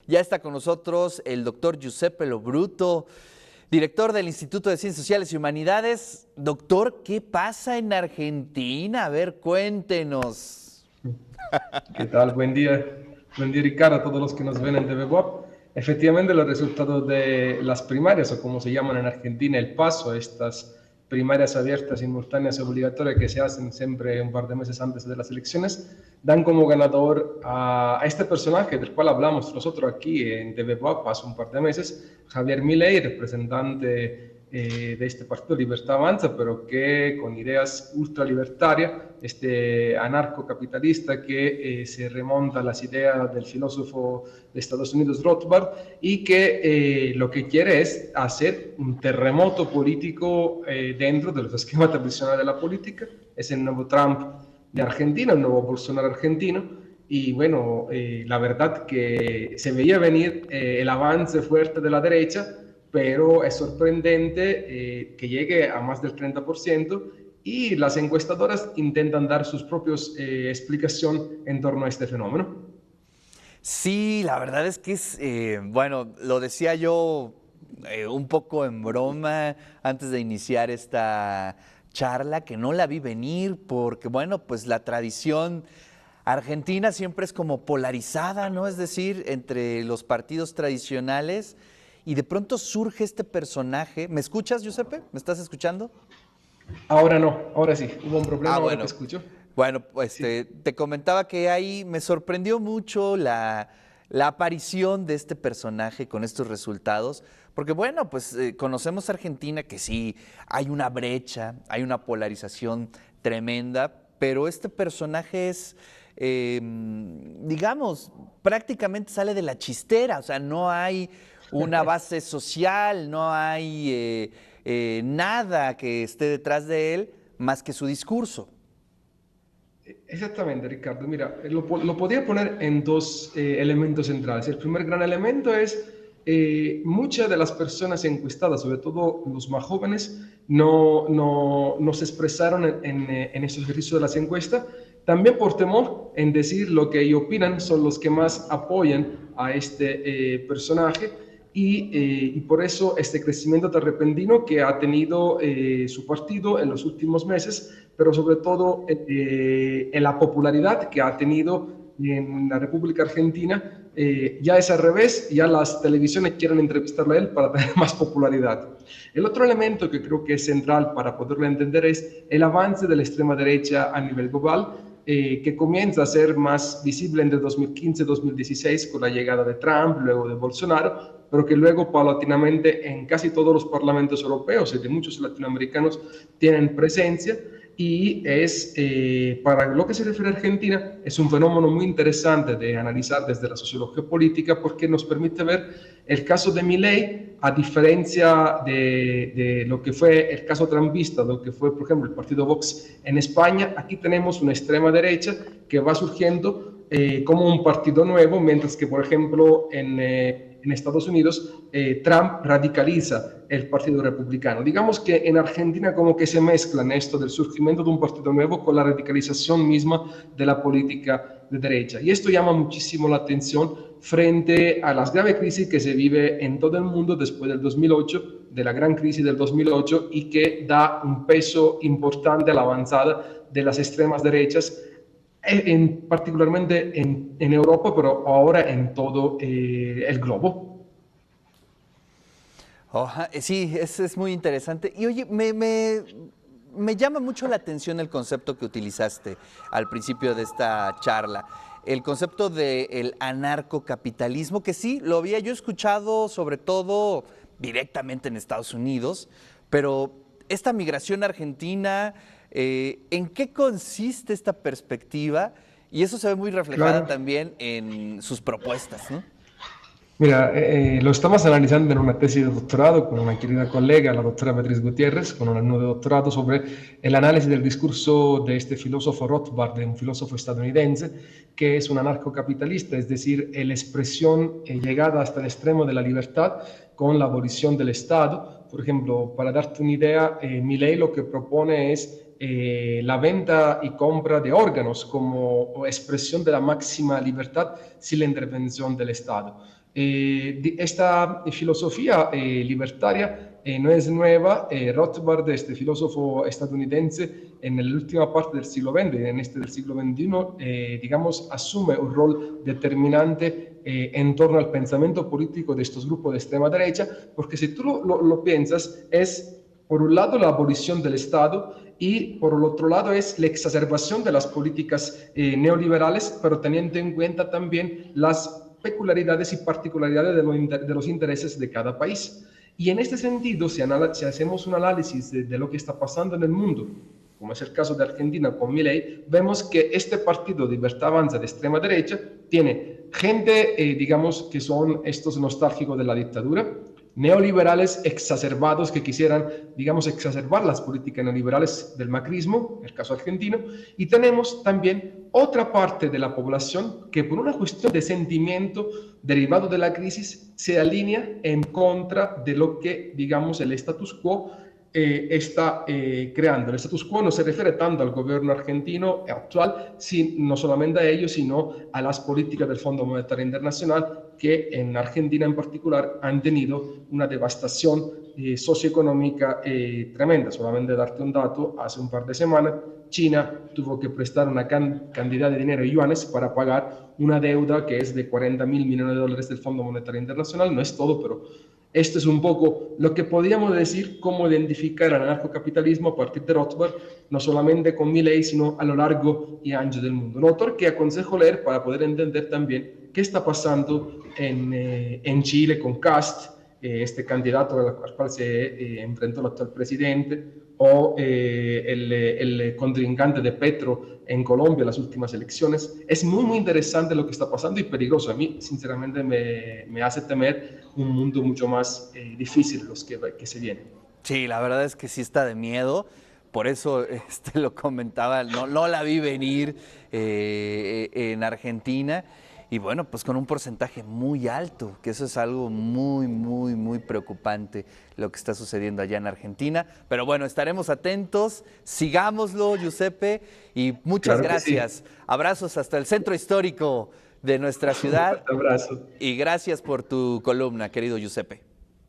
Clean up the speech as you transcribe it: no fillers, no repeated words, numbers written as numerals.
Ya está con nosotros el doctor Giuseppe Lo Bruto, director del Instituto de Ciencias Sociales y Humanidades. Doctor, ¿qué pasa en Argentina? A ver, cuéntenos. ¿Qué tal? Buen día Ricardo, a todos los que nos ven en TV Bob. Efectivamente, los resultados de las primarias, o como se llaman en Argentina, el paso, estas primarias abiertas, simultáneas y obligatorias que se hacen siempre un par de meses antes de las elecciones, dan como ganador a este personaje del cual hablamos nosotros aquí en TV Bob hace un par de meses, Javier Milei, representante de este partido Libertad Avanza, pero que con ideas ultralibertarias, este anarcocapitalista que se remonta a las ideas del filósofo de Estados Unidos Rothbard y que lo que quiere es hacer un terremoto político dentro de los esquemas tradicionales de la política. Es el nuevo Trump de Argentina, el nuevo Bolsonaro argentino. Y bueno, la verdad que se veía venir el avance fuerte de la derecha, pero es sorprendente que llegue a más del 30% y las encuestadoras intentan dar sus propias explicaciones en torno a este fenómeno. Sí, la verdad es que es, bueno, lo decía yo un poco en broma antes de iniciar esta charla, que no la vi venir porque, bueno, pues la tradición argentina siempre es como polarizada, ¿no? Es decir, entre los partidos tradicionales y de pronto surge este personaje. ¿Me escuchas, Giuseppe? ¿Me estás escuchando? Ahora no, ahora sí, hubo un Ah, problema, ahora te bueno. escucho. Bueno, pues Sí. te comentaba que ahí me sorprendió mucho la aparición de este personaje con estos resultados, porque bueno, pues conocemos a Argentina que sí, hay una brecha, hay una polarización tremenda, pero este personaje es, digamos, prácticamente sale de la chistera, o sea, no hay una base social, no hay nada que esté detrás de él más que su discurso. Exactamente, Ricardo. Mira, lo podría poner en dos elementos centrales. El primer gran elemento es muchas de las personas encuestadas, sobre todo los más jóvenes, no se expresaron en estos ejercicios de las encuestas, también por temor en decir lo que ellos opinan, son los que más apoyan a este personaje y por eso este crecimiento tan repentino que ha tenido su partido en los últimos meses, pero sobre todo en la popularidad que ha tenido en la República Argentina. Ya es al revés, ya las televisiones quieren entrevistarlo a él para tener más popularidad. El otro elemento que creo que es central para poderlo entender es el avance de la extrema derecha a nivel global, que comienza a ser más visible entre 2015 y 2016 con la llegada de Trump, luego de Bolsonaro, pero que luego paulatinamente en casi todos los parlamentos europeos y de muchos latinoamericanos tienen presencia. Y es, para lo que se refiere a Argentina, es un fenómeno muy interesante de analizar desde la sociología política porque nos permite ver el caso de Milei, a diferencia de lo que fue el caso trumpista, lo que fue, por ejemplo, el partido Vox en España. Aquí tenemos una extrema derecha que va surgiendo como un partido nuevo, mientras que, por ejemplo, en Estados Unidos, Trump radicaliza el Partido Republicano. Digamos que en Argentina como que se mezclan esto del surgimiento de un partido nuevo con la radicalización misma de la política de derecha. Y esto llama muchísimo la atención frente a las graves crisis que se vive en todo el mundo después del 2008, de la gran crisis del 2008, y que da un peso importante a la avanzada de las extremas derechas particularmente en Europa, pero ahora en todo el globo. Oja, sí, es muy interesante. Y oye, me llama mucho la atención el concepto que utilizaste al principio de esta charla. El concepto del anarcocapitalismo, que sí, lo había yo escuchado sobre todo directamente en Estados Unidos, pero esta migración argentina, ¿en qué consiste esta perspectiva? Y eso se ve muy reflejada Claro. también en sus propuestas, ¿no? Mira, lo estamos analizando en una tesis de doctorado con una querida colega, la doctora Beatriz Gutiérrez, con un alumno de doctorado sobre el análisis del discurso de este filósofo Rothbard, de un filósofo estadounidense, que es un anarcocapitalista, es decir, la expresión llegada hasta el extremo de la libertad con la abolición del Estado. Por ejemplo, para darte una idea, Milei lo que propone es la venta y compra de órganos como expresión de la máxima libertad sin la intervención del Estado. Esta filosofía libertaria no es nueva. Rothbard, este filósofo estadounidense, en la última parte del siglo XX, en este del siglo XXI, digamos, asume un rol determinante en torno al pensamiento político de estos grupos de extrema derecha, porque si tú lo piensas, es por un lado la abolición del Estado y por el otro lado es la exacerbación de las políticas neoliberales, pero teniendo en cuenta también las peculiaridades y particularidades de los intereses de cada país. Y en este sentido, si hacemos un análisis de lo que está pasando en el mundo, como es el caso de Argentina con Milei, vemos que este partido de Libertad Avanza de extrema derecha tiene gente, digamos, que son estos nostálgicos de la dictadura, neoliberales exacerbados que quisieran, digamos, exacerbar las políticas neoliberales del macrismo, el caso argentino, y tenemos también otra parte de la población que por una cuestión de sentimiento derivado de la crisis se alinea en contra de lo que, digamos, el status quo está creando. El status quo no se refiere tanto al gobierno argentino actual, no solamente a ello, sino a las políticas del Fondo Monetario Internacional, que en Argentina en particular han tenido una devastación socioeconómica tremenda. Solamente darte un dato, hace un par de semanas China tuvo que prestar una cantidad de dinero en yuanes para pagar una deuda que es de 40.000 millones de dólares del Fondo Monetario Internacional. No es todo, pero esto es un poco lo que podríamos decir cómo identificar el anarcocapitalismo a partir de Rothbard, no solamente con Milei, sino a lo largo y ancho del mundo. Un autor que aconsejo leer para poder entender también qué está pasando en Chile con Kast, este candidato al cual se enfrentó el actual presidente, o el contrincante de Petro en Colombia en las últimas elecciones. Es muy, muy interesante lo que está pasando y peligroso. A mí, sinceramente, me hace temer un mundo mucho más difícil los que se vienen. Sí, la verdad es que sí está de miedo. Por eso lo comentaba, no la vi venir en Argentina. Y bueno, pues con un porcentaje muy alto, que eso es algo muy, muy, muy preocupante lo que está sucediendo allá en Argentina. Pero bueno, estaremos atentos, sigámoslo, Giuseppe, y muchas Claro que sí. gracias. Abrazos hasta el centro histórico de nuestra Un ciudad fuerte abrazo. y gracias por tu columna, querido Giuseppe.